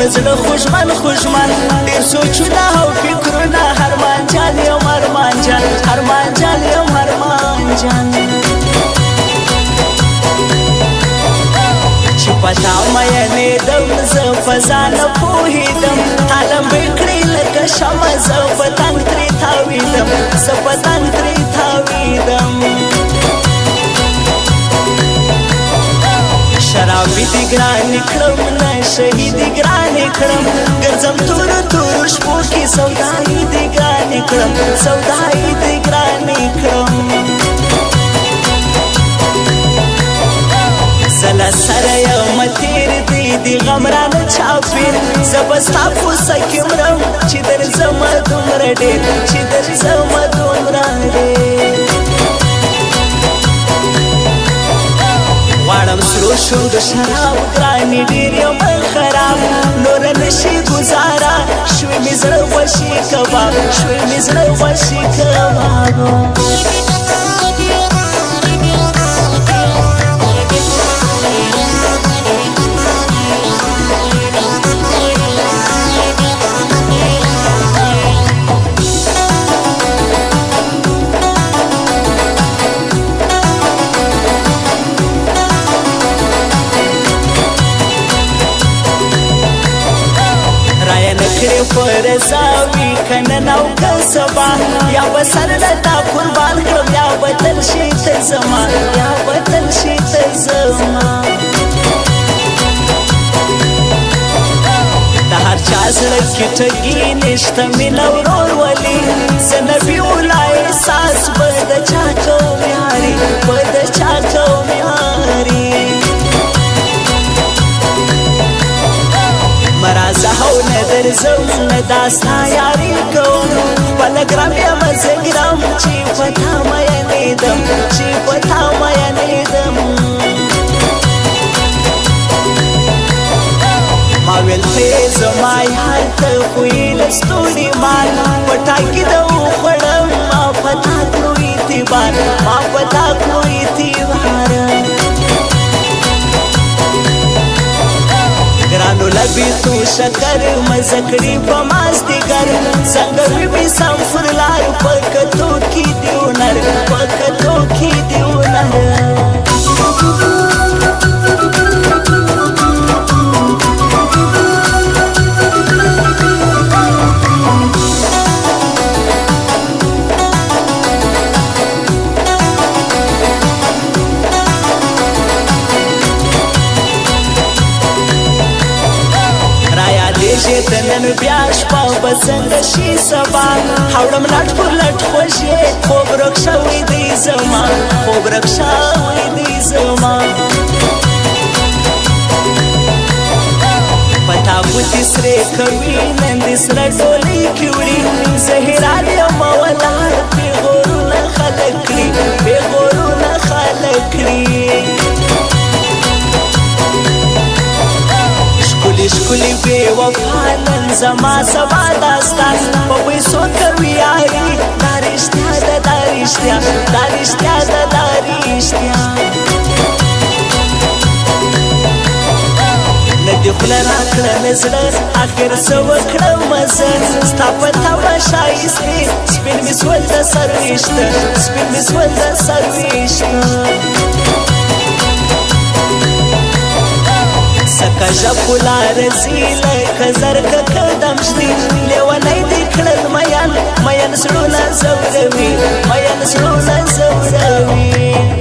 پزړه خوشمن خوشمن ډېر سوچونه او فکرونه هرمان جان یم هرمان جان هرمان جان یم هرمان جان چې پتا مینېدم زه په ځان پوهېدم عالم به کړې لکه شمع زه پتنګ ترې تاوېدم زه پتنګ ترې تاوېدم شرابي دې ګرانې کړم نشهي دې ګرانې کړم ګرځم تورو تورو شپو کې سودایي دې ګرانې کړم سودایي دې ګرانې کړم زله سره یم تېر دی د غم رانه چاپېر زه به ستا کوڅه کې مرم چې درځمه دومره ډېر چې درځمه دومره ډېر غواړم سرو شونډو شراب ګرانې ډېر یم خراب نوره نشي ګزاره شوی مې زړه غوښې کباب شوی مې زړه غوښې کباب فرزاوی کنن او کسبا یا بسر لتا قربان کړم یا بدل شي ته زما یا بدل شي ته زما د هر چا زړه کې ټګي نشته مینه ورورولي زه نبي ولای احساس به د چا کوم یاري به د چا کوم یاري مرازه او ندر زم نداستا یاری کوم خپل ګرام یم زه ګرام چې پتا مینېدم چې پتا مینېدم ما ویل ته زما یار ته خو یې له ستوري مال پټا کې د وخوړم ما پتا کړو اعتبار ما پتا کړو اعتبار ګرانو لبي تو شکر مزکړي په مازدیګر څنګه وي سم فرلار پکتو کې دیونر پکتو کې دیونر نن بیا شپه به څنګه شي سبا هوړم لټ پر لټ خوشې خوب ورک شوی دی زما خوب ورک شوی دی زما پتا بوتي سرې کوي نن دې سره ډولۍ کې وړي زهران یم ولاړ بې غرونه خلک کړي بې غرونه خلک کړي ښکلي بې وفا نن زما سبا داستان په پیسو کوي یاري دا رښتیا ده دا رښتیا دا رښتیا ده دا رښتیا نه دې خوله راکړه مې زړه اخر څه وکړم زه ستا په تماشا ایستې سپین مې سول د سر ویشته سپین مې سول د سر ویشته سکه ژبولا رزي لکه زرکه قدم شتي لیونی دې کړل مین مین زړونه زوروي مین زړونه زوروي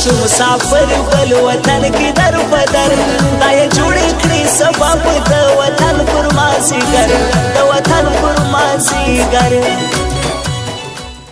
شو مسافر بل وطن کی در بدر خدای جوړې کړې سبب د وطن پر مازیګر د وطن پر مازیګر